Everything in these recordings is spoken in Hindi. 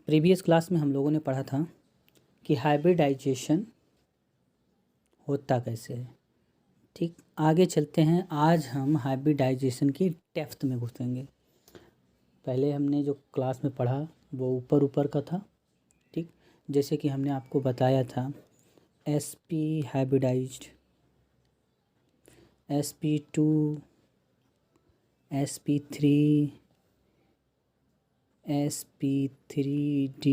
प्रीवियस क्लास में हम लोगों ने पढ़ा था कि हाइब्रिडाइजेशन होता कैसे है। ठीक, आगे चलते हैं। आज हम हाइब्रिडाइजेशन की डेप्थ में घुसेंगे। पहले हमने जो क्लास में पढ़ा वो ऊपर ऊपर का था। ठीक, जैसे कि हमने आपको बताया था sp hybridised, sp2, sp3, sp3d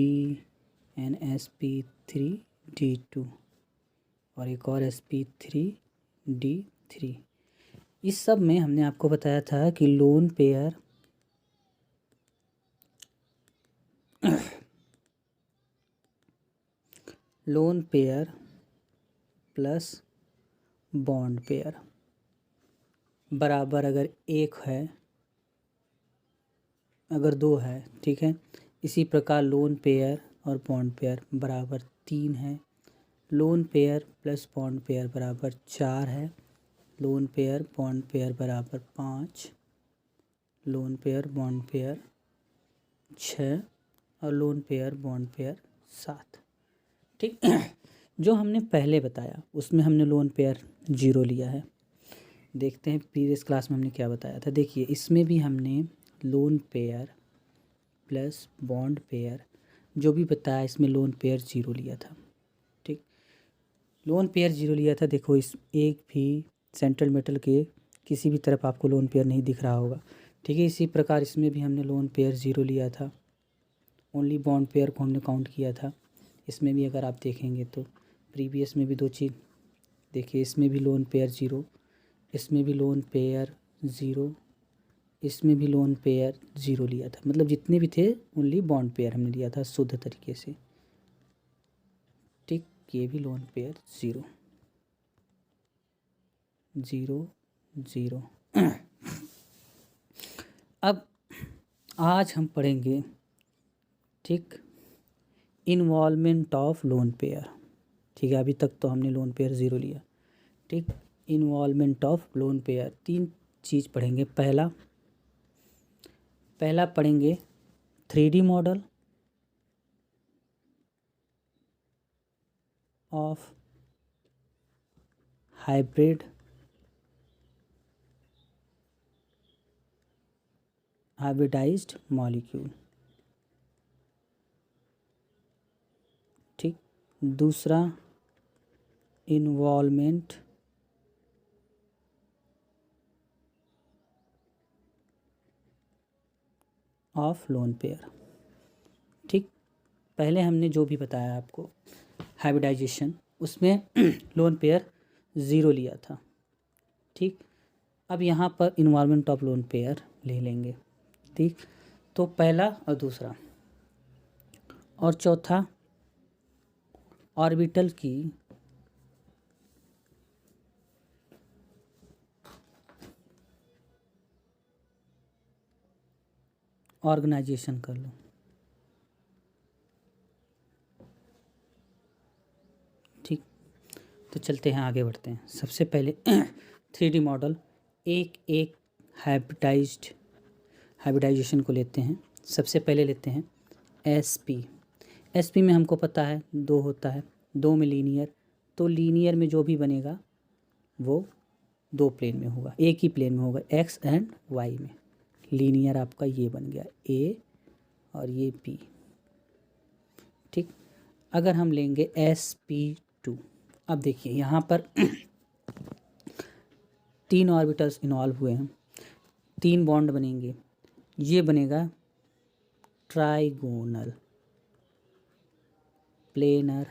and sp3d2 और एक और sp3d3। इस सब में हमने आपको बताया था कि lone pair lone pair plus bond pair बराबर अगर एक है, अगर दो है, ठीक है। इसी प्रकार लोन पेयर और बॉन्ड पेयर बराबर 3 है। Lone pair plus bond pair बराबर 4 है। लोन पेयर बॉन्ड पेयर बराबर 5, लोन पेयर बॉन्ड पेयर 6 और लोन पेयर बॉन्ड पेयर 7। ठीक, जो हमने पहले बताया उसमें हमने लोन पेयर 0 लिया है। देखते हैं प्रीवियस क्लास में हमने क्या बताया था। देखिए, इसमें भी हमने lone pair plus bond pair जो भी बताया, इसमें लोन पेयर 0 लिया था। ठीक, लोन पेयर 0 लिया था। देखो, इस एक भी सेंट्रल मेटल के किसी भी तरफ आपको लोन पेयर नहीं दिख रहा होगा। ठीक है, इसी प्रकार इसमें भी हमने लोन पेयर 0 लिया था। ओनली बॉन्ड पेयर को हमने काउंट किया था। इसमें भी अगर आप देखेंगे तो प्रीवियस में भी दो चीज़ देखिए, इसमें भी लोन पेयर 0, इसमें भी लोन पेयर 0, इसमें भी लोन पेयर 0 लिया था। मतलब जितने भी थे ओनली बॉन्ड पेयर हमने लिया था शुद्ध तरीके से। ठीक, ये भी लोन पेयर 0 0 0। अब आज हम पढ़ेंगे, ठीक, इन्वॉल्वमेंट ऑफ लोन पेयर। ठीक है, अभी तक तो हमने लोन पेयर 0 लिया। ठीक, इन्वॉल्वमेंट ऑफ लोन पेयर 3 चीज़ पढ़ेंगे। पहला पढ़ेंगे 3D model of hybridised molecule. ठीक, दूसरा इन्वॉल्वमेंट ऑफ लोन पेयर। ठीक, पहले हमने जो भी बताया आपको हाइब्रिडाइजेशन, उसमें लोन पेयर 0 लिया था। ठीक, अब यहाँ पर इन्वॉल्वमेंट ऑफ लोन पेयर ले लेंगे। ठीक, तो पहला और दूसरा और चौथा ऑर्बिटल की ऑर्गेनाइजेशन कर लो। ठीक, तो चलते हैं, आगे बढ़ते हैं। सबसे पहले 3D मॉडल एक एक हाइब्रिडाइजेशन को लेते हैं। सबसे पहले लेते हैं sp में हमको पता है 2 होता है, 2 में लीनियर, तो लीनियर में जो भी बनेगा वो 2 प्लेन में होगा, एक ही प्लेन में होगा, x एंड y में। लीनियर आपका ये बन गया a और ये b। ठीक, अगर हम लेंगे sp2, अब देखिए यहाँ पर 3 ऑर्बिटल्स इन्वॉल्व हुए हैं, 3 बॉन्ड बनेंगे। ये बनेगा ट्राइगोनल प्लेनर।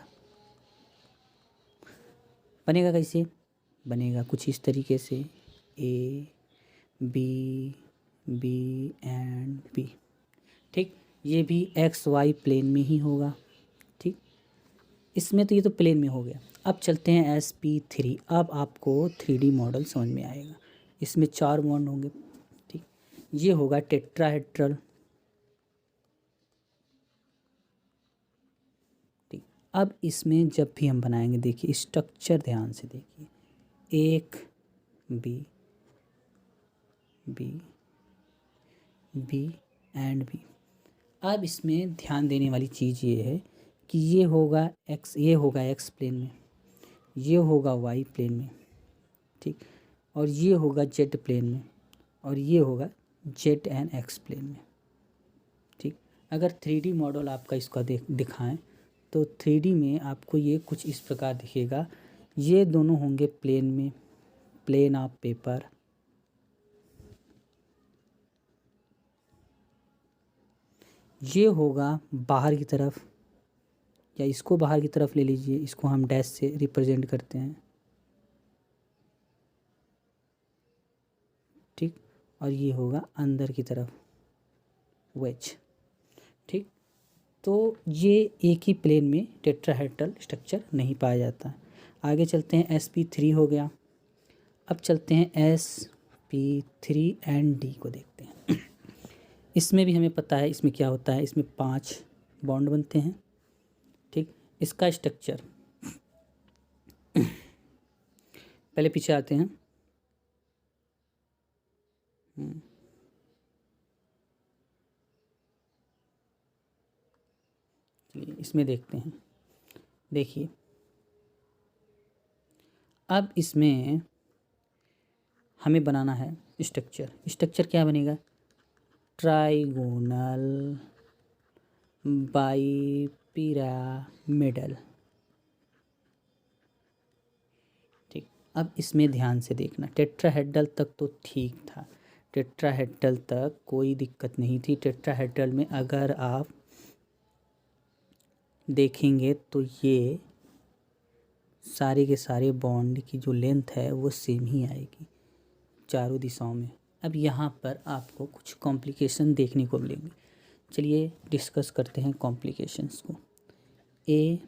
बनेगा कैसे? बनेगा कुछ इस तरीके से, A B B and B. ठीक, ये भी एक्स वाई प्लेन में ही होगा। ठीक, इसमें तो ये तो प्लेन में हो गया। अब चलते हैं sp3। अब आपको 3D मॉडल समझ में आएगा। इसमें 4 बॉन्ड होंगे। ठीक, ये होगा टेट्राहेड्रल। ठीक, अब इसमें जब भी हम बनाएंगे, देखिए स्ट्रक्चर ध्यान से देखिए, एक B B B and B. अब इसमें ध्यान देने वाली चीज़ ये है कि ये होगा एक्स प्लेन में, ये होगा वाई प्लेन में, ठीक, और ये होगा जेड प्लेन में, और ये होगा जेड एंड एक्स प्लेन में, ठीक। अगर 3D मॉडल आपका इसका दिखाएं तो 3D में आपको ये कुछ इस प्रकार दिखेगा। ये दोनों होंगे प्लेन में, प्लेन ऑफ पेपर, ये होगा बाहर की तरफ, या इसको बाहर की तरफ ले लीजिए, इसको हम डैश से रिप्रेजेंट करते हैं, ठीक, और ये होगा अंदर की तरफ वेज, ठीक। तो ये एक ही प्लेन में टेट्राहेड्रल स्ट्रक्चर नहीं पाया जाता है। आगे चलते हैं, sp3 हो गया। अब चलते हैं sp3 एंड d को देखते हैं। इसमें भी हमें पता है इसमें क्या होता है, इसमें 5 बॉन्ड बनते हैं, ठीक। इसका स्ट्रक्चर पहले पीछे आते हैं। चलिए इसमें देखते हैं। देखिए अब इसमें हमें बनाना है स्ट्रक्चर क्या बनेगा, ट्राइगोनल बाइपिरामिडल, ठीक। अब इसमें ध्यान से देखना, टेट्राहेड्रल तक तो ठीक था, टेट्राहेड्रल तक कोई दिक्कत नहीं थी। टेट्राहेड्रल में अगर आप देखेंगे तो ये सारे के सारे बॉन्ड की जो लेंथ है वो सेम ही आएगी चारों दिशाओं में। अब यहाँ पर आपको कुछ कॉम्प्लिकेशन देखने को मिलेंगे। चलिए डिस्कस करते हैं कॉम्प्लिकेशंस को। A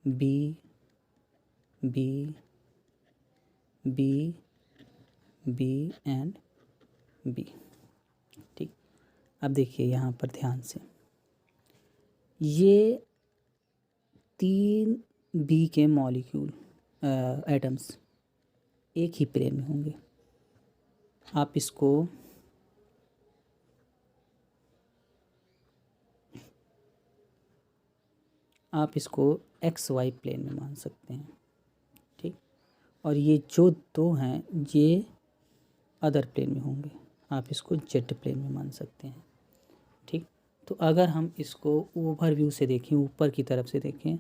B B B B and B, ठीक। अब देखिए यहाँ पर ध्यान से, ये 3 बी के मॉलिक्यूल एटम्स एक ही प्लेन में होंगे। आप इसको एक्स वाई प्लेन में मान सकते हैं, ठीक। और ये जो 2 हैं ये अदर प्लेन में होंगे, आप इसको जेड प्लेन में मान सकते हैं, ठीक। तो अगर हम इसको ओवरव्यू से देखें, ऊपर की तरफ से देखें,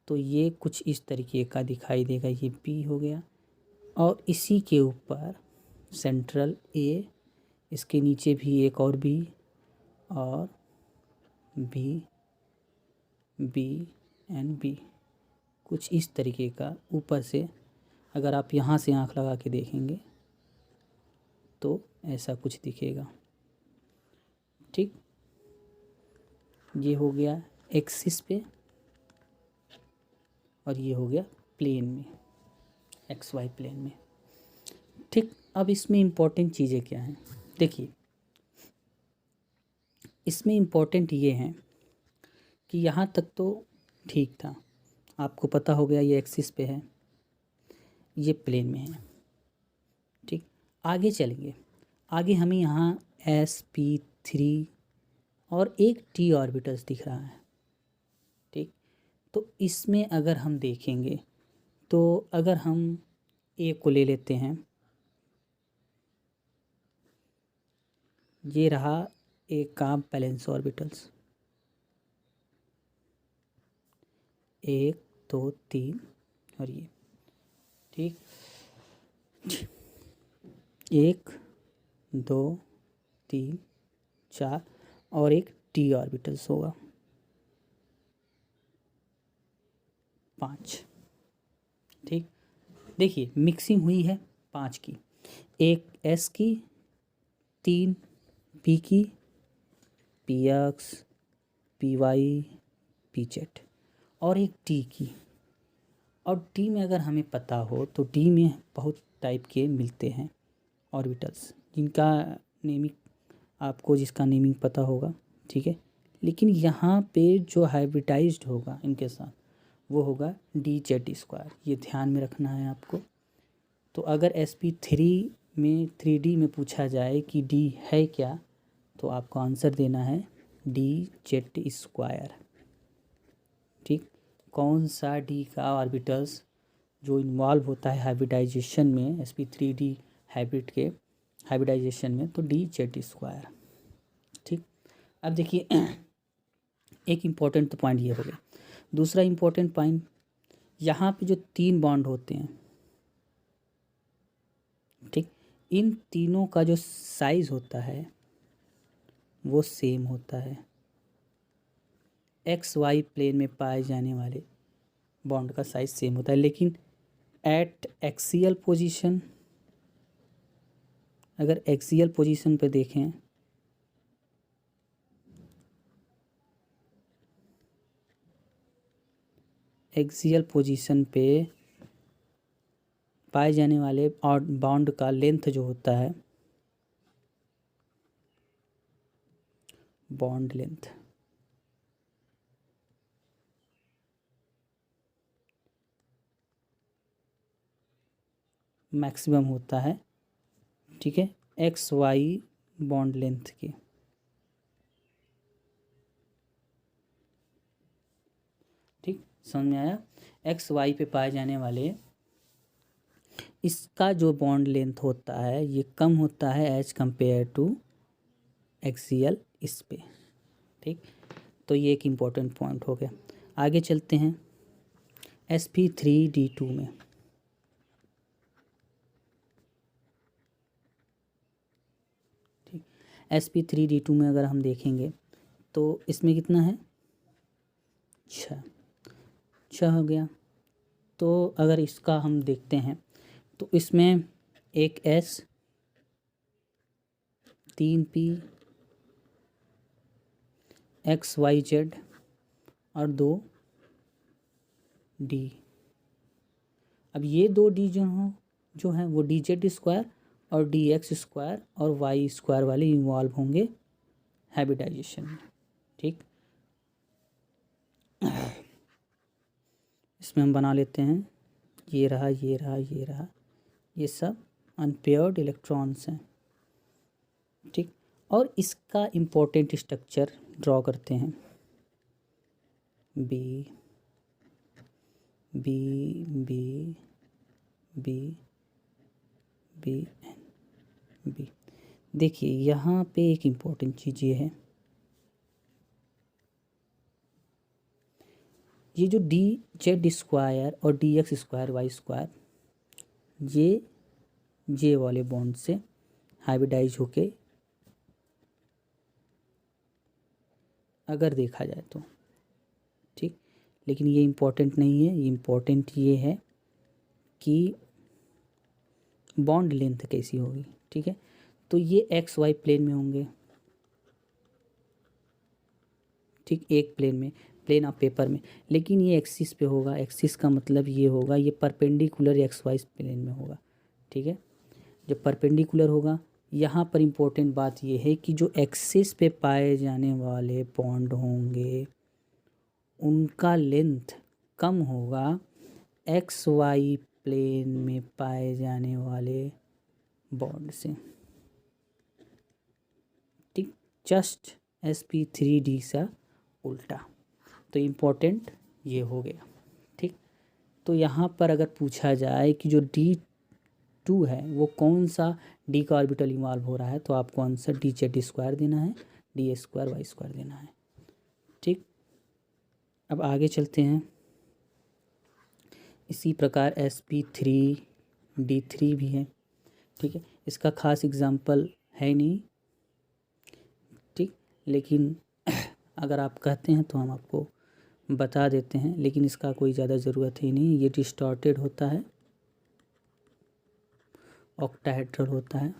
तो ये कुछ इस तरीके का दिखाई देगा। ये बी हो गया, और इसी के ऊपर सेंट्रल ए, इसके नीचे भी एक और बी, और बी बी एंड बी, कुछ इस तरीके का ऊपर से अगर आप यहाँ से आँख लगा के देखेंगे तो ऐसा कुछ दिखेगा, ठीक। ये हो गया एक्सिस पे, और ये हो गया प्लेन में, एक्स वाई प्लेन में, ठीक। अब इसमें इम्पोर्टेंट चीज़ें क्या हैं, देखिए इसमें इम्पोर्टेंट ये हैं कि यहाँ तक तो ठीक था, आपको पता हो गया ये एक्सिस पे है, ये प्लेन में है, ठीक। आगे चलेंगे, आगे हमें यहाँ sp3 और एक d ऑर्बिटल्स दिख रहा है, ठीक। तो इसमें अगर हम देखेंगे तो अगर हम ए को ले लेते हैं, ये रहा एक का बैलेंस ऑर्बिटल्स, 1 2 3 और ये, ठीक। 1 2 3 4 और एक d ऑर्बिटल्स होगा 5, ठीक। देखिए मिक्सिंग हुई है 5 की, एक s की, 3 p की, px py pz और एक d की। और d में अगर हमें पता हो तो d में बहुत टाइप के मिलते हैं ऑर्बिटल्स, जिनका नेमिंग आपको जिसका नेमिंग पता होगा, ठीक है। लेकिन यहाँ पे जो हाइब्रिडाइज्ड होगा इनके साथ वो होगा dz², ये ध्यान में रखना है आपको। तो अगर sp3 में 3D में पूछा जाए कि d है क्या, तो आपको आंसर देना है DZ²। ठीक, कौन सा डी का ऑर्बिटल्स जो इन्वॉल्व होता है हाइब्रिडाइजेशन में, sp3d हाइब्रिड के हाइब्रिडाइजेशन में, तो DZ²। ठीक, अब देखिए एक इम्पॉर्टेंट तो पॉइंट ये हो गया। दूसरा इम्पॉर्टेंट पॉइंट, यहाँ पे जो 3 बॉन्ड होते हैं, ठीक, इन तीनों का जो साइज होता है वो सेम होता है। XY प्लेन में पाए जाने वाले बॉन्ड का साइज सेम होता है, लेकिन एट एक्सियल पोजीशन, अगर एक्सियल पोजीशन पे देखें एक्सियल पोजीशन पे पाए जाने वाले और बॉन्ड का लेंथ जो होता है, बॉन्ड लेंथ, मैक्सिमम होता है, ठीक है, XY बॉन्ड लेंथ की। ठीक, समझ में आया? XY पे पाए जाने वाले इसका जो बॉन्ड लेंथ होता है ये कम होता है एज कंपेयर टू एक्सियल इस पे। ठीक, तो ये एक इम्पॉर्टेंट पॉइंट हो गया। आगे चलते हैं sp3d2 में। ठीक, sp3d2 में अगर हम देखेंगे तो इसमें कितना है, 6 हो गया। तो अगर इसका हम देखते हैं तो इसमें एक S, 3 P, XYZ और 2 D। अब ये 2 D जो हैं वो DZ² और DX² और Y² वाले इन्वॉल्व होंगे हाइब्रिडाइजेशन में। ठीक, इसमें हम बना लेते हैं, ये रहा, ये रहा, ये रहा, ये सब अनपेयर्ड इलेक्ट्रॉन्स हैं। ठीक, और इसका इम्पोर्टेंट स्ट्रक्चर ड्रॉ करते हैं, B B B B B and B. देखिए यहाँ पे एक इम्पोर्टेंट चीज़ ये है, ये जो DZ² और DX²Y², ये जे वाले बॉन्ड से हाइब्रिडाइज होके अगर देखा जाए तो, ठीक, लेकिन ये इम्पोर्टेंट नहीं है। ये इम्पोर्टेंट ये है कि बॉन्ड लेंथ कैसी होगी। ठीक है, तो ये XY प्लेन में होंगे, ठीक, एक प्लेन में, प्लेन ऑफ पेपर में, लेकिन ये एक्सिस पे होगा। एक्सिस का मतलब ये होगा ये परपेंडिकुलर XY प्लेन में होगा। ठीक है, जब परपेंडिकुलर होगा, यहाँ पर इम्पोर्टेंट बात ये है कि जो एक्सिस पे पाए जाने वाले बॉन्ड होंगे उनका लेंथ कम होगा XY प्लेन में पाए जाने वाले बॉन्ड से। ठीक, जस्ट sp3d सा उल्टा। तो इम्पोर्टेंट ये हो गया। ठीक, तो यहाँ पर अगर पूछा जाए कि जो D2 है वो कौन सा D का ऑर्बिटल इन्वॉल्व हो रहा है, तो आपको आंसर DZ² देना है, DA²Y² देना है। ठीक, अब आगे चलते हैं। इसी प्रकार sp3d3 भी है। ठीक है, इसका खास एग्जाम्पल है नहीं, ठीक, लेकिन अगर आप कहते हैं तो हम आपको बता देते हैं, लेकिन इसका कोई ज़्यादा ज़रूरत ही नहीं। ये डिस्टॉर्टेड होता है, ऑक्टाहेड्रल होता है।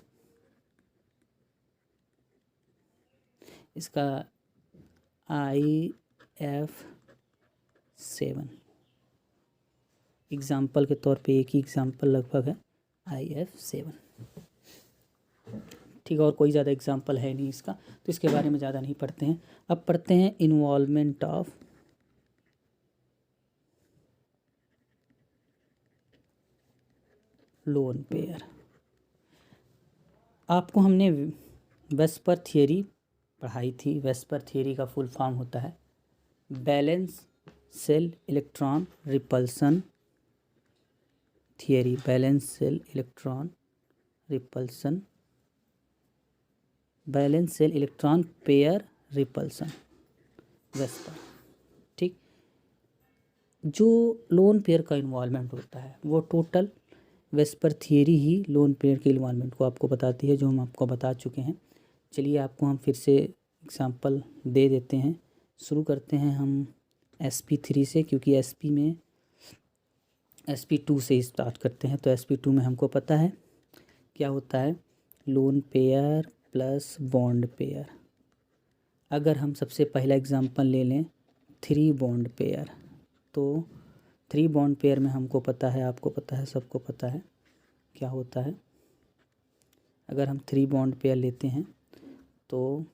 इसका IF7 एग्ज़ाम्पल के तौर पे एक ही एग्ज़ाम्पल लगभग है, IF7। ठीक है, और कोई ज़्यादा एग्ज़ाम्पल है नहीं इसका, तो इसके बारे में ज़्यादा नहीं पढ़ते हैं। अब पढ़ते हैं इन्वॉल्वमेंट ऑफ लोन पेयर। आपको हमने वेस्पर थियरी पढ़ाई थी। वेस्पर थियरी का फुल फॉर्म होता है balance cell electron repulsion theory. Balance cell electron repulsion, balance cell electron pair repulsion, VSEPR. ठीक, जो लोन पेयर का इन्वॉल्वमेंट होता है वो टोटल वेस्पर थियरी ही लोन पेयर के इन्वॉल्वमेंट को आपको बताती है, जो हम आपको बता चुके हैं। चलिए आपको हम फिर से एग्जांपल दे देते हैं। शुरू करते हैं हम sp3 से, क्योंकि sp में sp2 से स्टार्ट करते हैं। तो sp2 में हमको पता है क्या होता है, lone pair plus bond pair. अगर हम सबसे पहला एग्जांपल ले लें 3 बॉन्ड पेयर, तो 3 बॉन्ड पेयर में हमको पता है, आपको पता है, सबको पता है क्या होता है। अगर हम 3 बॉन्ड पेयर लेते हैं तो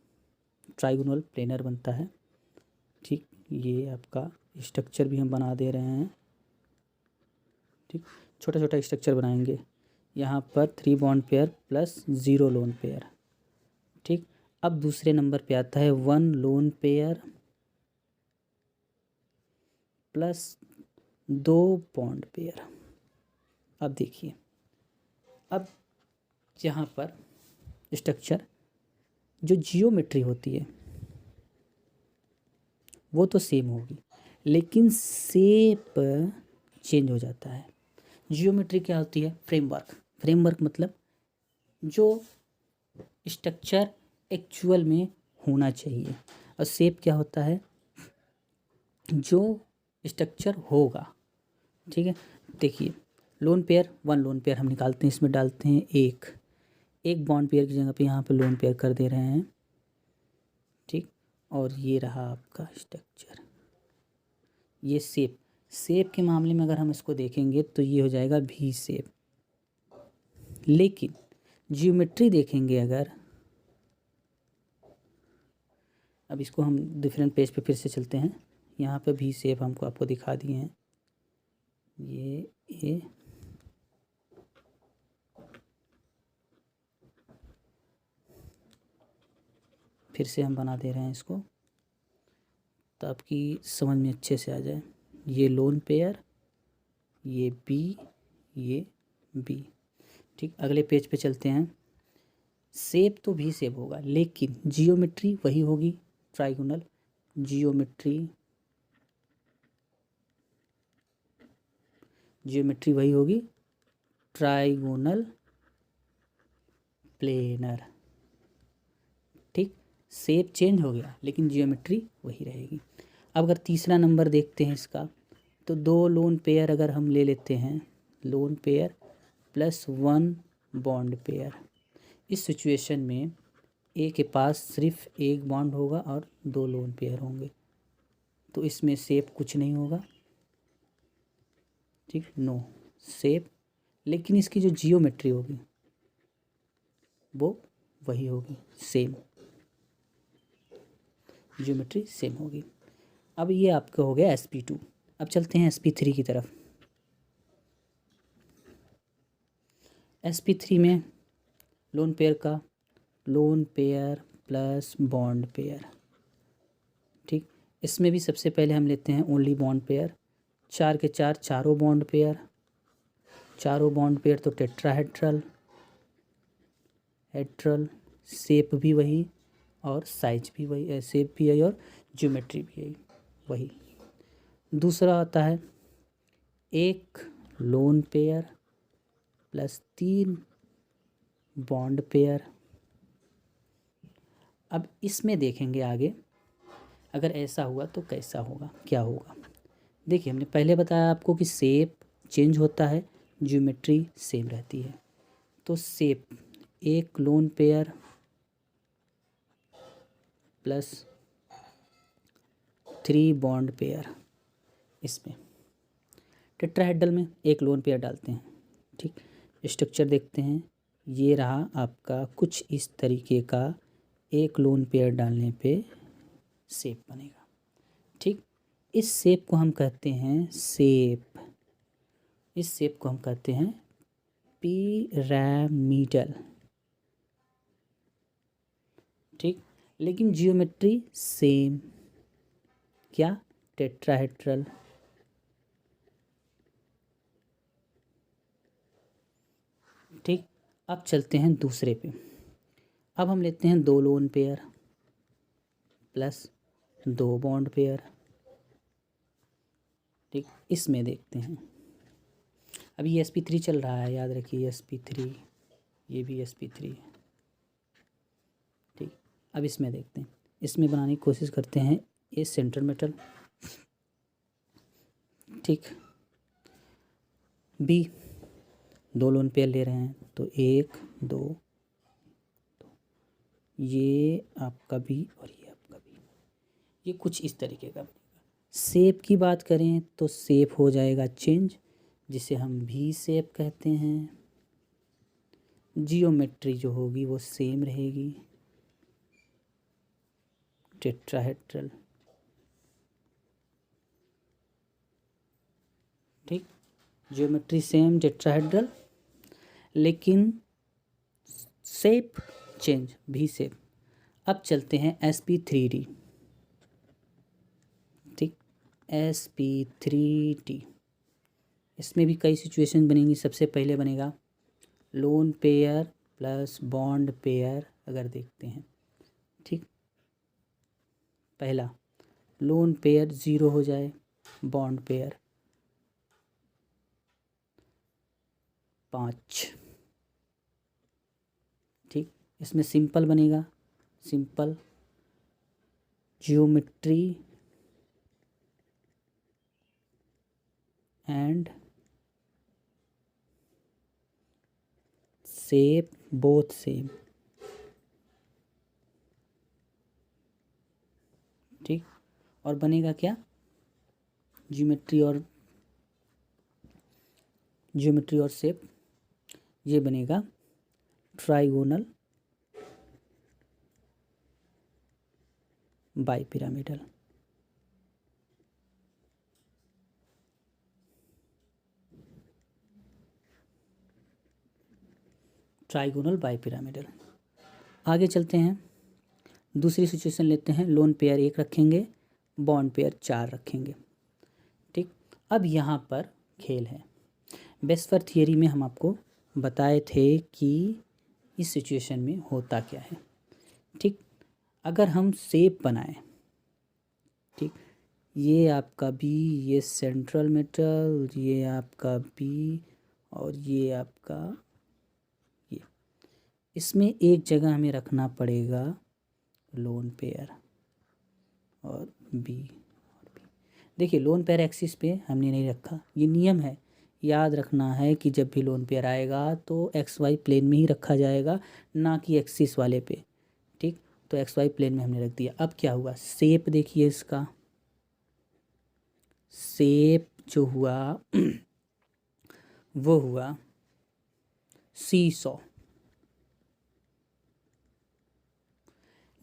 ट्राइगोनल प्लेनर बनता है। ठीक, ये आपका स्ट्रक्चर भी हम बना दे रहे हैं। ठीक, छोटा छोटा स्ट्रक्चर बनाएंगे। यहाँ पर 3 bond pair plus 0 lone pair. ठीक, अब दूसरे नंबर पे आता है 1 lone pair plus 2 bond pair. अब देखिए, अब यहाँ पर स्ट्रक्चर जो जियोमेट्री होती है वो तो सेम होगी, लेकिन शेप चेंज हो जाता है। जियोमेट्री क्या होती है, फ्रेमवर्क। फ्रेमवर्क मतलब जो स्ट्रक्चर एक्चुअल में होना चाहिए, और शेप क्या होता है, जो स्ट्रक्चर होगा। ठीक है, देखिए लोन पेयर, 1 लोन पेयर हम निकालते हैं, इसमें डालते हैं एक बॉन्ड पेयर की जगह पे यहाँ पे लोन पेयर कर दे रहे हैं। ठीक, और ये रहा आपका स्ट्रक्चर। ये शेप के मामले में अगर हम इसको देखेंगे तो ये हो जाएगा भी शेप। लेकिन जियोमेट्री देखेंगे अगर, अब इसको हम डिफरेंट पेज पे फिर से चलते हैं। यहाँ पे भी शेप हमको आपको दिखा दिए हैं। ये फिर से हम बना दे रहे हैं इसको, ताकि समझ में अच्छे से आ जाए। ये लोन पेयर, ये बी, ये बी। ठीक, अगले पेज पे चलते हैं। शेप तो भी शेप होगा, लेकिन जियोमेट्री वही होगी, ट्राइगोनल जियोमेट्री वही होगी, ट्राइगोनल प्लेनर। ठीक, शेप चेंज हो गया लेकिन जियोमेट्री वही रहेगी। अब अगर तीसरा नंबर देखते हैं इसका, तो 2 लोन पेयर अगर हम ले लेते हैं, lone pair plus 1 bond pair. इस सिचुएशन में ए के पास सिर्फ 1 बॉन्ड होगा और 2 लोन पेयर होंगे, तो इसमें शेप कुछ नहीं होगा। ठीक, नो शेप, लेकिन इसकी जो जियोमेट्री होगी वो वही होगी, सेम जियोमेट्री सेम होगी। अब ये आपका हो गया sp2। अब चलते हैं sp3 की तरफ। sp3 में lone pair plus bond pair. ठीक, इसमें भी सबसे पहले हम लेते हैं ओनली बॉन्ड पेयर। 4 के 4 चारों बॉन्ड पेयर, चारों बॉन्ड पेयर तो टेट्राहेड्रल, शेप भी वही और साइज भी वही, शेप भी वही और ज्योमेट्री भी वही। दूसरा आता है 1 lone pair plus 3 bond pair. अब इसमें देखेंगे आगे, अगर ऐसा हुआ तो कैसा होगा, क्या होगा। देखिए, हमने पहले बताया आपको कि शेप चेंज होता है, ज्योमेट्री सेम रहती है। तो shape 1 lone pair plus 3 bond pair, इसमें टेट्राहेड्रल में 1 लोन पेयर डालते हैं। ठीक, स्ट्रक्चर देखते हैं, ये रहा आपका कुछ इस तरीके का। 1 लोन पेयर डालने पे शेप बनेगा। ठीक, इस शेप को हम कहते हैं इस शेप को हम कहते हैं पिरामिडल। ठीक, लेकिन जियोमेट्री सेम। क्या? टेट्राहेड्रल। ठीक, अब चलते हैं दूसरे पे। अब हम लेते हैं 2 lone pair plus 2 bond pair. ठीक, इसमें देखते हैं। अभी ये sp3 चल रहा है, याद रखिए sp3, ये भी sp3। ठीक, अब इसमें देखते हैं। इसमें बनाने की कोशिश करते हैं। ये सेंटर मेटल। ठीक, बी 2 लोन पेयर ले रहे हैं तो 1 2, ये आपका बी और ये आपका बी। ये कुछ इस तरीके का बनेगा। शेप की बात करें तो शेप हो जाएगा चेंज, जिसे हम भी शेप कहते हैं। जियोमेट्री जो होगी वो सेम रहेगी, टेट्राहेड्रल। ठीक, जियोमेट्री सेम, टेट्राहेड्रल, लेकिन शेप चेंज, भी शेप। अब चलते हैं sp3d। ठीक, sp3d, इसमें भी कई सिचुएशन बनेंगी। सबसे पहले बनेगा lone pair plus bond pair. अगर देखते हैं, ठीक, पहला लोन पेयर 0 हो जाए, बॉन्ड पेयर 5। ठीक, इसमें सिंपल बनेगा, simple geometry and shape both same. ठीक, और बनेगा क्या? जियोमेट्री और शेप, ये बनेगा ट्राइगोनल बाईपिरामिडल। Trigonal bipyramidal. आगे चलते हैं, दूसरी सिचुएशन लेते हैं। लोन पेयर 1 रखेंगे, बॉन्ड पेयर 4 रखेंगे। ठीक, अब यहाँ पर खेल है। बेस्फर थियरी में हम आपको बताए थे कि इस सिचुएशन में होता क्या है। ठीक, अगर हम शेप बनाएं, ठीक, ये आपका बी, ये सेंट्रल मेटल, ये आपका बी और ये आपका ये, इसमें एक जगह हमें रखना पड़ेगा लोन पेयर और बी और बी। देखिए, लोन पेयर एक्सिस पे हमने नहीं रखा, ये नियम है। याद रखना है कि जब भी लोन पेयर आएगा तो एक्स वाई प्लेन में ही रखा जाएगा, ना कि एक्सिस वाले पे। ठीक, तो एक्स वाई प्लेन में हमने रख दिया। अब क्या हुआ? शेप देखिए इसका, शेप जो हुआ वो हुआ सी सॉ।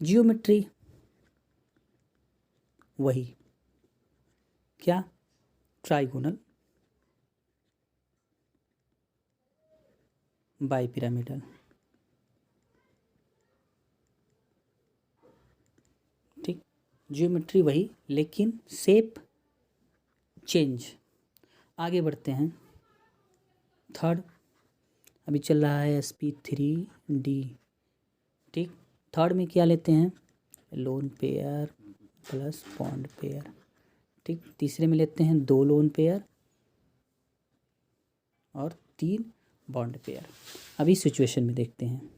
जियोमेट्री वही, क्या? Trigonal bipyramidal. ठीक, जियोमेट्री वही, लेकिन शेप चेंज। आगे बढ़ते हैं। थर्ड अभी चल रहा है sp3d। ठीक, थर्ड में क्या लेते हैं? Lone pair plus bond pair. ठीक, तीसरे में लेते हैं 2 लोन पेयर और 3 बॉन्ड पेयर। अभी सिचुएशन में देखते हैं।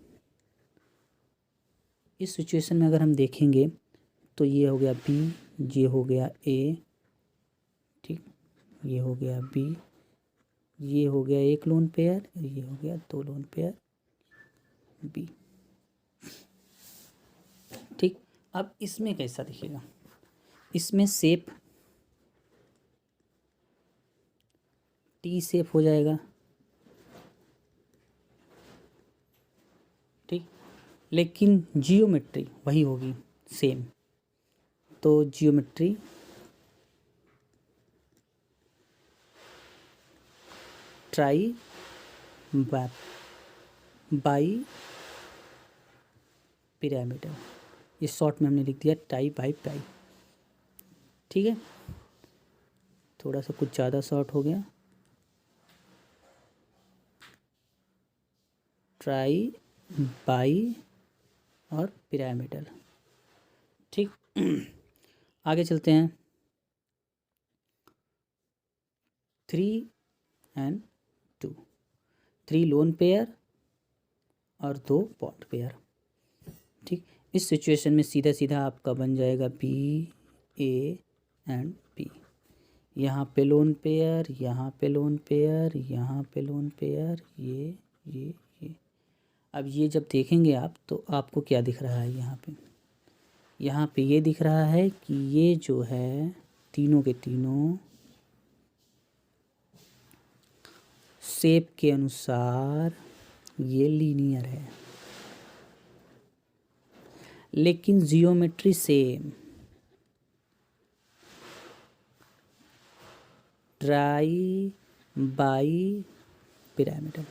इस सिचुएशन में अगर हम देखेंगे तो ये हो गया बी, ये हो गया ए, ठीक, ये हो गया बी, ये हो गया 1 लोन पेयर, ये हो गया 2 लोन पेयर बी। ठीक, अब इसमें कैसा दिखेगा? इसमें शेप टी शेप हो जाएगा। ठीक, लेकिन जियोमेट्री वही होगी सेम। तो जियोमेट्री ट्राई बाई पिरामिडल, इस शॉर्ट में हमने लिख दिया टाई बाई पाई, ठीक है। थोड़ा सा कुछ ज़्यादा शॉर्ट हो गया, ट्राई बाई और पिरामिडल, ठीक। आगे चलते हैं। 3 and 2, 3 लोन पेयर और 2 बॉन्ड पेयर, ठीक। इस सिचुएशन में सीधा सीधा आपका बन जाएगा बी ए एंड बी। यहाँ पे लोन पेयर, यहाँ पे लोन पेयर, यहाँ पे लोन पेयर, ये। अब ये जब देखेंगे आप तो आपको क्या दिख रहा है यहाँ पे ये दिख रहा है कि ये जो है तीनों के तीनों शेप के अनुसार ये लीनियर है, लेकिन geometry same. Try bi pyramidal,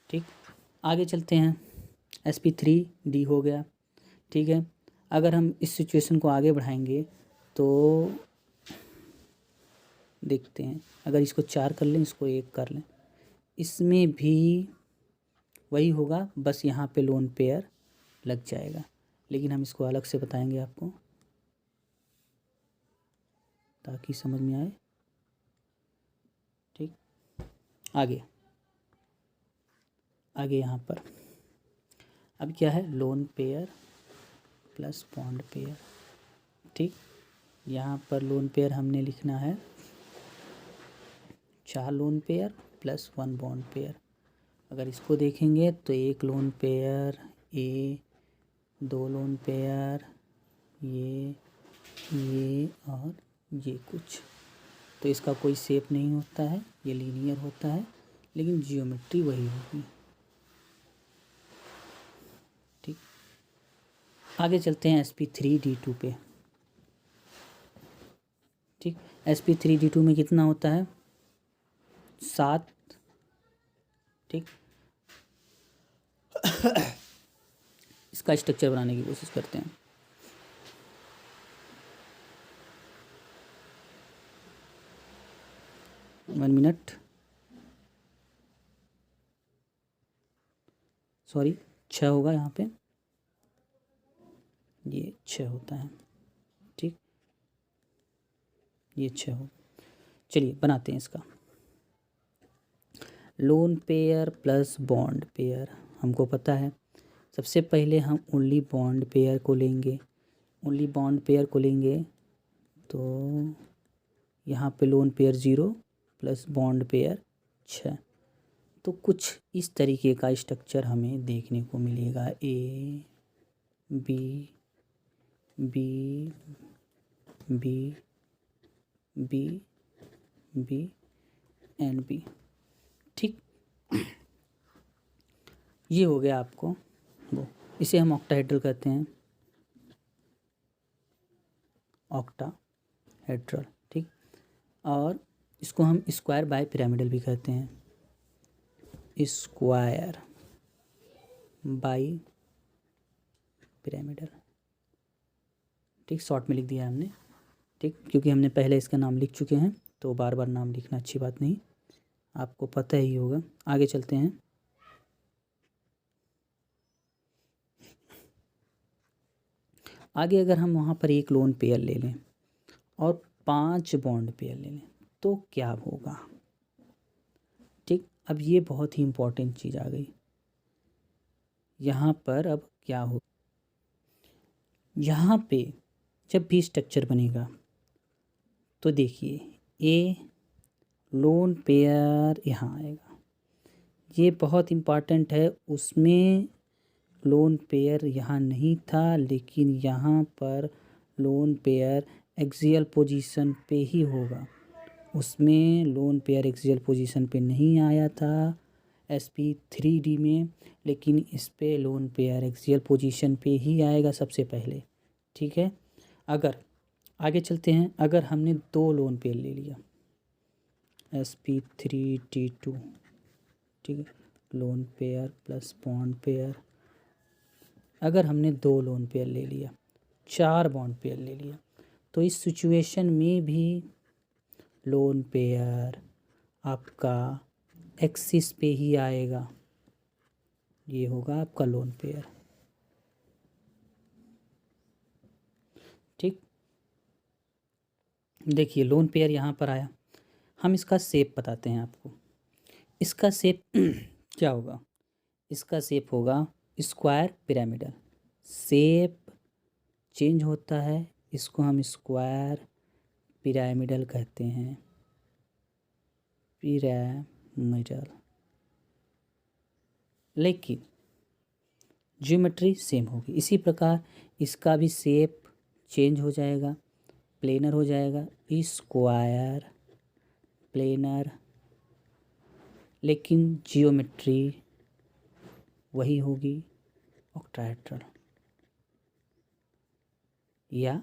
ठीक। आगे चलते हैं। sp3d हो गया, ठीक है। अगर हम इस सिचुएशन को आगे बढ़ाएंगे तो देखते हैं, अगर इसको 4 कर लें, इसको 1 कर लें, इसमें भी वही होगा, बस यहाँ पे लोन पेयर लग जाएगा, लेकिन हम इसको अलग से बताएंगे आपको ताकि समझ में आए, ठीक। आगे यहाँ पर अब क्या है, lone pair plus bond pair, ठीक। यहाँ पर लोन पेयर हमने लिखना है 4 lone pair plus 1 bond pair. अगर इसको देखेंगे तो 1 लोन पेयर, 2 लोन पेयर, ये और ये कुछ, तो इसका कोई शेप नहीं होता है, ये लीनियर होता है, लेकिन जियोमेट्री वही होगी, ठीक। आगे चलते हैं sp3d2 पे, ठीक। sp3d2 में कितना होता है 7, ठीक। इसका स्ट्रक्चर बनाने की कोशिश करते हैं। वन मिनट, सॉरी 6 होगा यहाँ पे, ये 6 होता है, ठीक। ये 6 हो, चलिए बनाते हैं इसका। Lone pair plus bond pair हमको पता है, सबसे पहले हम ओनली बॉन्ड पेयर को लेंगे। ओनली बॉन्ड पेयर को लेंगे तो यहाँ पे lone pair 0 plus bond pair 6, तो कुछ इस तरीके का स्ट्रक्चर हमें देखने को मिलेगा, A B B B B B and B, ठीक। ये हो गया आपको वो, इसे हम ऑक्टाहेड्रल कहते हैं, ऑक्टाहेड्रल, ठीक। और इसको हम स्क्वायर बाय पिरामिडल भी कहते हैं, स्क्वायर बाय पिरामिडल, ठीक। शॉर्ट में लिख दिया हमने, ठीक, क्योंकि हमने पहले इसका नाम लिख चुके हैं तो बार बार नाम लिखना अच्छी बात नहीं, आपको पता ही होगा। आगे चलते हैं। आगे अगर हम वहाँ पर 1 लोन पेयर ले लें और 5 बॉन्ड पेयर ले लें तो क्या होगा, ठीक। अब ये बहुत ही इम्पोर्टेंट चीज़ आ गई यहाँ पर। अब क्या हो, यहाँ पे जब भी स्ट्रक्चर बनेगा तो देखिए ए लोन पेयर यहाँ आएगा, ये बहुत इम्पॉर्टेंट है, उसमें लोन पेयर यहाँ नहीं था, लेकिन यहाँ पर लोन पेयर एक्सियल पोजीशन पे ही होगा, उसमें लोन पेयर एक्सियल पोजीशन पे नहीं आया था sp3d में, लेकिन इस पे लोन पेयर एक्सियल पोजीशन पे ही आएगा सबसे पहले, ठीक है। अगर आगे चलते हैं, अगर हमने 2 लोन पेयर ले लिया sp3d2, ठीक है, lone pair plus bond pair, अगर हमने 2 लोन पेयर ले लिया, 4 बॉन्ड पेयर ले लिया, तो इस सिचुएशन में भी लोन पेयर आपका एक्सिस पे ही आएगा। ये होगा आपका लोन पेयर। ठीक, देखिए लोन पेयर यहाँ पर आया। हम इसका शेप बताते हैं आपको। इसका शेप क्या होगा? इसका शेप होगा स्क्वायर पिरामिडल। शेप चेंज होता है, इसको हम स्क्वायर पिरामिडल कहते हैं। पिरामिडल, लेकिन ज्योमेट्री सेम होगी। इसी प्रकार इसका भी शेप चेंज हो जाएगा, प्लेनर हो जाएगा, स्क्वायर प्लेनर, लेकिन जियोमेट्री वही होगी, ऑक्टाहेड्रल या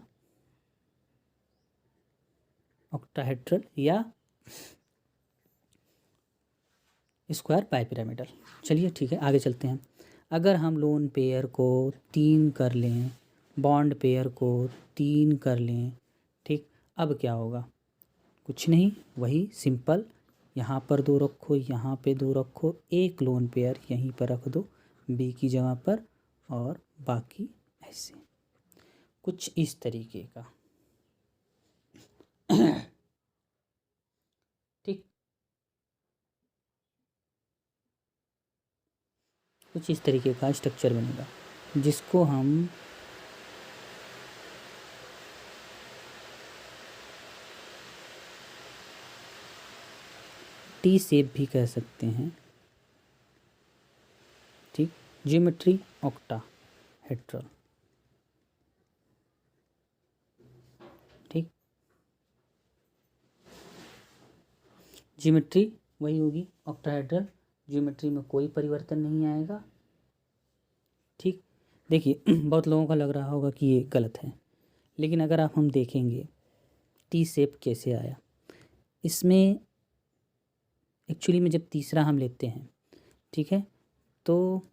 स्क्वायर बाइपिरामिडल। चलिए ठीक है, आगे चलते हैं। अगर हम लोन पेयर को 3 कर लें, बॉन्ड पेयर को 3 कर लें, ठीक, अब क्या होगा? कुछ नहीं, वही सिंपल, यहाँ पर 2 रखो, यहाँ पे 2 रखो, एक लोन पेयर यहीं पर रख दो बी की जगह पर, और बाकी ऐसे कुछ इस तरीके का। ठीक, कुछ इस तरीके का स्ट्रक्चर बनेगा, जिसको हम टी शेप भी कह सकते हैं। ठीक, ज्योमेट्री ऑक्टाहेड्रल। ठीक, ज्योमेट्री वही होगी, ऑक्टाहेड्रल, ज्योमेट्री में कोई परिवर्तन नहीं आएगा। ठीक, देखिए बहुत लोगों का लग रहा होगा कि ये गलत है, लेकिन अगर आप हम देखेंगे टी शेप कैसे आया, इसमें एक्चुअली में जब तीसरा हम लेते हैं, ठीक है, तो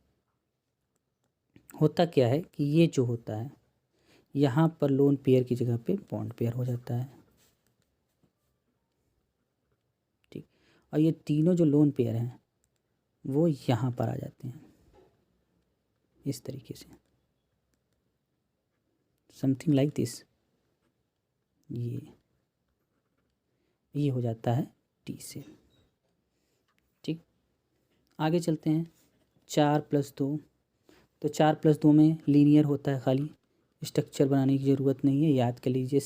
होता क्या है कि ये जो होता है यहाँ पर लोन पेयर की जगह पे बॉन्ड पेयर हो जाता है। ठीक, और ये तीनों जो लोन पेयर हैं वो यहाँ पर आ जाते हैं इस तरीके से, समथिंग लाइक दिस। ये हो जाता है टी से। ठीक, आगे चलते हैं। 4+2, तो 4+2 में लीनियर होता है, खाली स्ट्रक्चर बनाने की ज़रूरत नहीं है, याद कर लीजिए।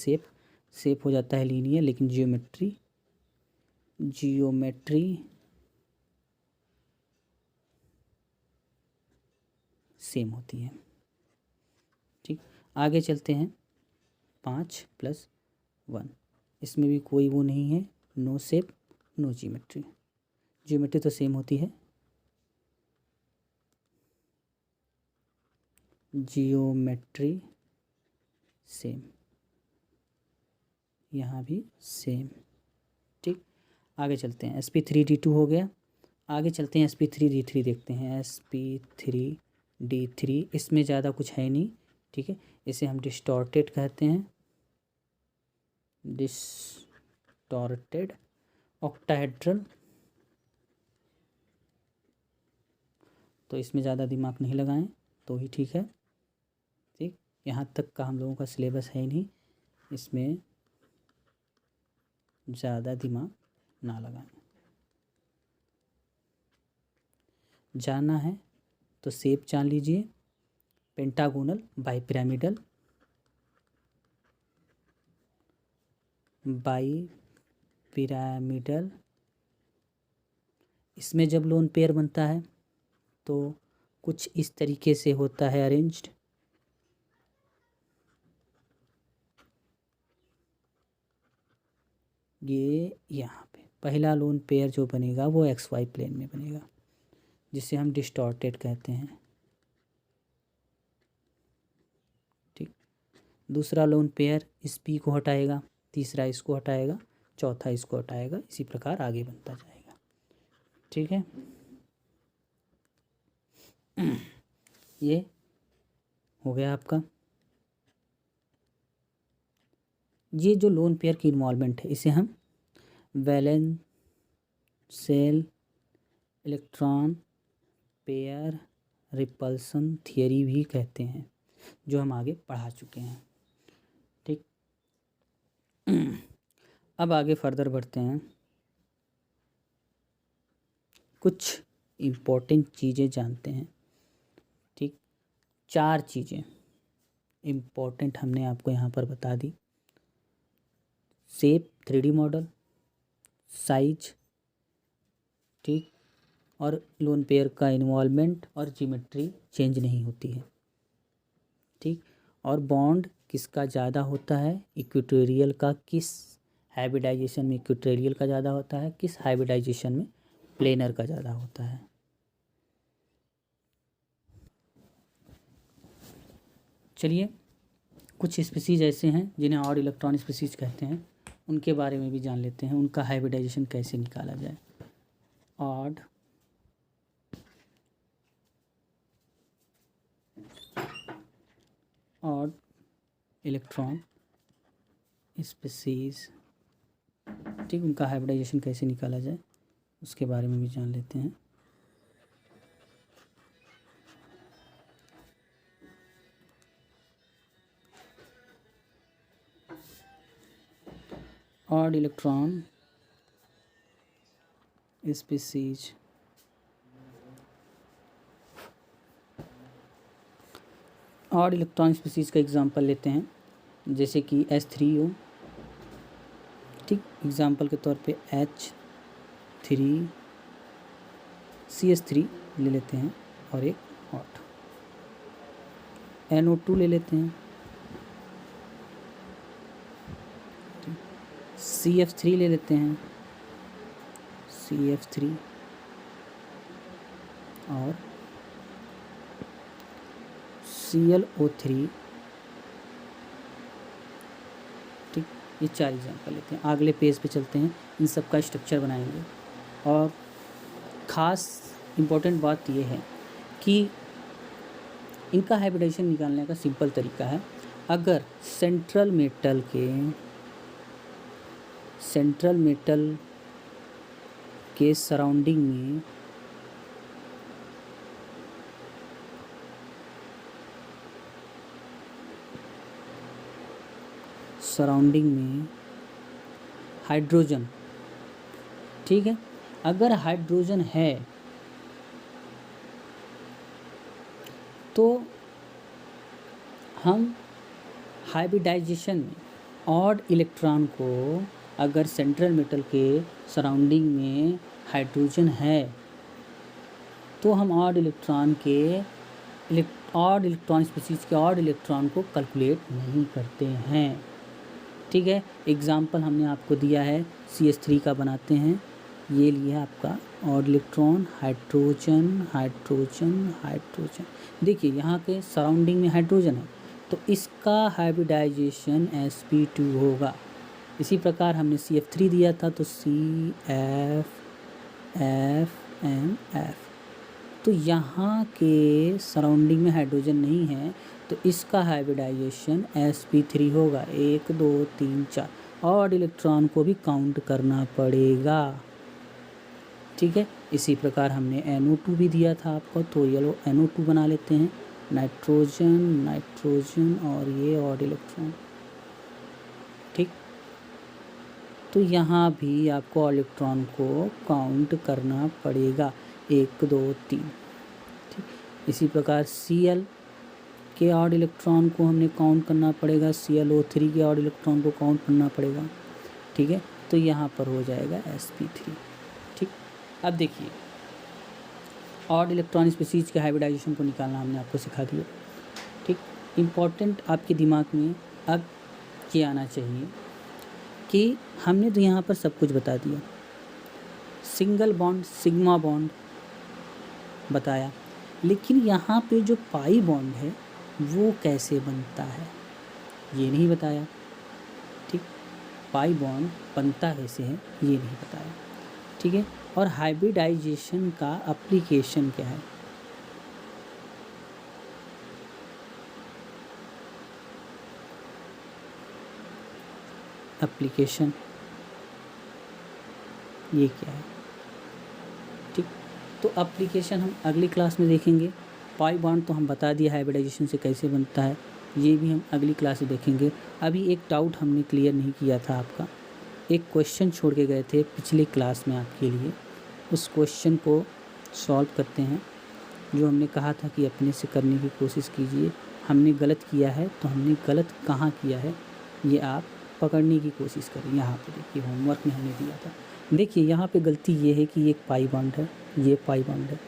शेप हो जाता है लीनियर, लेकिन जियोमेट्री सेम होती है। ठीक, आगे चलते हैं। 5+1, इसमें भी कोई वो नहीं है, नो शेप नो जियोमेट्री तो सेम होती है, जियोमेट्री सेम, यहाँ भी सेम। ठीक, आगे चलते हैं। sp3d2 हो गया। आगे चलते हैं sp3d3 देखते हैं। sp3d3, इसमें ज़्यादा कुछ है नहीं। ठीक है, इसे हम डिस्टॉर्टेड कहते हैं, डिस्टॉर्टेड ऑक्टाहेड्रल। तो इसमें ज़्यादा दिमाग नहीं लगाएं तो ही ठीक है। ठीक, यहाँ तक का हम लोगों का सिलेबस है ही नहीं, इसमें ज़्यादा दिमाग ना लगाएं। जानना है तो शेप जान लीजिए, पेंटागोनल बाइपिरामिडल, इसमें जब लोन पेयर बनता है तो कुछ इस तरीके से होता है अरेंज्ड। ये यहाँ पे पहला लोन पेयर जो बनेगा वो XY प्लेन में बनेगा, जिसे हम डिस्टॉर्टेड कहते हैं। ठीक, दूसरा लोन पेयर इस P को हटाएगा, तीसरा इसको हटाएगा, चौथा इसको हटाएगा, इसी प्रकार आगे बनता जाएगा। ठीक है, ये हो गया आपका। ये जो लोन पेयर की इन्वॉल्वमेंट है इसे हम valence shell electron pair repulsion theory भी कहते हैं, जो हम आगे पढ़ा चुके हैं। ठीक, अब आगे फर्दर बढ़ते हैं। कुछ इम्पोर्टेंट चीज़ें जानते हैं। ठीक, 4 चीज़ें इम्पोर्टेंट हमने आपको यहाँ पर बता दी। शेप 3D मॉडल, साइज, ठीक, और लोन पेयर का इन्वॉल्वमेंट और ज्योमेट्री चेंज नहीं होती है। ठीक, और बॉन्ड किसका ज़्यादा होता है, इक्वेटोरियल का, किस हाइब्रिडाइजेशन में इक्वेटोरियल का ज़्यादा होता है, किस हाइब्रिडाइजेशन में प्लेनर का ज़्यादा होता है। चलिए, कुछ स्पीसीज ऐसे हैं जिन्हें ऑड इलेक्ट्रॉन स्पीसीज कहते हैं, उनके बारे में भी जान लेते हैं, उनका हाइब्रिडाइजेशन कैसे निकाला जाए। ऑड इलेक्ट्रॉन स्पीसीज, ठीक, उनका हाइब्रिडाइजेशन कैसे निकाला जाए उसके बारे में भी जान लेते हैं। Odd electron species, odd electron species का एग्जांपल लेते हैं, जैसे कि H3O, ठीक, एग्जांपल के तौर पे H3CH3 ले लेते हैं और एक हॉट NO2 ले लेते हैं, CF3 ले लेते हैं, CF3 और ClO3, ठीक, ये 4 एग्जाम्पल लेते हैं। अगले पेज पे चलते हैं, इन सब का स्ट्रक्चर बनाएंगे। और ख़ास इम्पोर्टेंट बात ये है कि इनका हाइब्रिडाइजेशन निकालने का सिंपल तरीका है। अगर सेंट्रल मेटल के सराउंडिंग में हाइड्रोजन, ठीक है, अगर हाइड्रोजन है तो हम हाइब्रिडाइजेशन में ऑड इलेक्ट्रॉन को, अगर सेंट्रल मेटल के सराउंडिंग में हाइड्रोजन है तो हम ऑड इलेक्ट्रॉन स्पीसीज के ऑड इलेक्ट्रॉन को कैलकुलेट नहीं करते हैं। ठीक है, एग्जाम्पल हमने आपको दिया है, CH3 का बनाते हैं, ये लिया आपका ऑड इलेक्ट्रॉन, हाइड्रोजन। देखिए यहाँ के सराउंडिंग में हाइड्रोजन है तो इसका हाइब्रिडाइजेशन sp2 होगा। इसी प्रकार हमने CF3 दिया था तो CF तो यहाँ के सराउंडिंग में हाइड्रोजन नहीं है तो इसका हाइब्रिडाइजेशन sp3 होगा। 1 2 3 4 ऑड इलेक्ट्रॉन को भी काउंट करना पड़ेगा। ठीक है, इसी प्रकार हमने NO2 भी दिया था आपको, तो ये NO2 बना लेते हैं, नाइट्रोजन और ये ऑड इलेक्ट्रॉन। ठीक, तो यहाँ भी आपको ऑड इलेक्ट्रॉन को काउंट करना पड़ेगा, 1 2 3। ठीक, इसी प्रकार Cl के ऑड इलेक्ट्रॉन को हमने काउंट करना पड़ेगा, ClO3 के ऑड इलेक्ट्रॉन को काउंट करना पड़ेगा। ठीक है, तो यहाँ पर हो जाएगा sp3। ठीक, अब देखिए ऑड इलेक्ट्रॉन स्पीसीज के हाइब्रिडाइजेशन को निकालना हमने आपको सिखा दिया। ठीक, इम्पॉर्टेंट आपके दिमाग में अब ये आना चाहिए कि हमने तो यहाँ पर सब कुछ बता दिया, सिंगल बॉन्ड, सिग्मा बॉन्ड बताया, लेकिन यहाँ पे जो पाई बॉन्ड है वो कैसे बनता है ये नहीं बताया। ठीक, पाई बॉन्ड बनता कैसे है ये नहीं बताया। ठीक है, और हाइब्रिडाइजेशन का एप्लीकेशन क्या है, एप्लीकेशन, ये क्या है, ठीक। तो एप्लीकेशन हम अगली क्लास में देखेंगे। पाई बॉन्ड तो हम बता दिया हाइब्रिडाइजेशन से कैसे बनता है, ये भी हम अगली क्लास में देखेंगे। अभी एक डाउट हमने क्लियर नहीं किया था आपका, एक क्वेश्चन छोड़ के गए थे पिछली क्लास में आपके लिए, उस क्वेश्चन को सॉल्व करते हैं। जो हमने कहा था कि अपने से करने की कोशिश कीजिए, हमने गलत किया है तो हमने गलत कहाँ किया है ये आप पकड़ने की कोशिश करें। यहाँ पे देखिए होमवर्क में हमने दिया था, देखिए यहाँ पे गलती ये है कि ये एक पाई बॉन्ड है, ये पाई बॉन्ड है।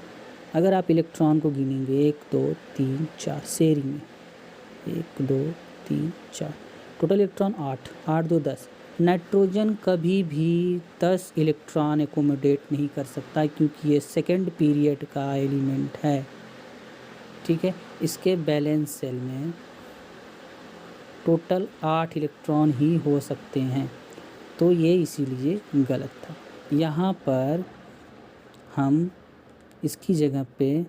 अगर आप इलेक्ट्रॉन को गिनेंगे 1 2 3 4 शेयरिंग में 1 2 3 4 टोटल इलेक्ट्रॉन 8, 8 2 10। नाइट्रोजन कभी भी 10 इलेक्ट्रॉन एकोमोडेट नहीं कर सकता क्योंकि ये सेकेंड पीरियड का एलिमेंट है, ठीक है। इसके बैलेंस सेल में टोटल 8 इलेक्ट्रॉन ही हो सकते हैं, तो ये इसीलिए गलत था। यहाँ पर हम इसकी जगह पे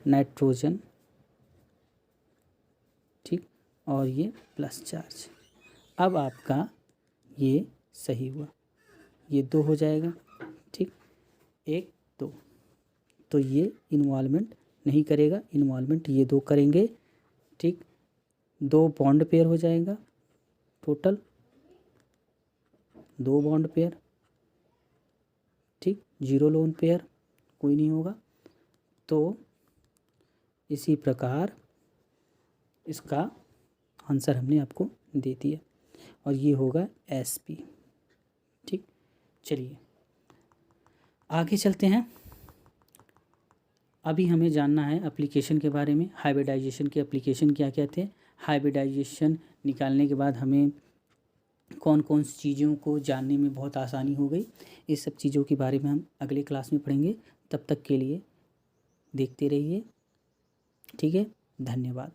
नाइट्रोजन, ठीक, और ये प्लस चार्ज। अब आपका ये सही हुआ, ये 2 हो जाएगा, ठीक, 1 2। तो ये इन्वॉल्वमेंट नहीं करेगा, इन्वॉल्वमेंट ये 2 करेंगे, ठीक। 2 बॉन्ड पेयर हो जाएगा, टोटल 2 बॉन्ड पेयर, ठीक। 0 लोन पेयर कोई नहीं होगा। तो इसी प्रकार इसका आंसर हमने आपको दे दिया और ये होगा SP, ठीक। चलिए आगे चलते हैं। अभी हमें जानना है एप्लीकेशन के बारे में, हाइब्रिडाइजेशन के एप्लीकेशन क्या क्या थे। हाइब्रिडाइजेशन निकालने के बाद हमें कौन कौन सी चीज़ों को जानने में बहुत आसानी हो गई, इस सब चीज़ों के बारे में हम अगले क्लास में पढ़ेंगे। तब तक के लिए देखते रहिए, ठीक है, धन्यवाद।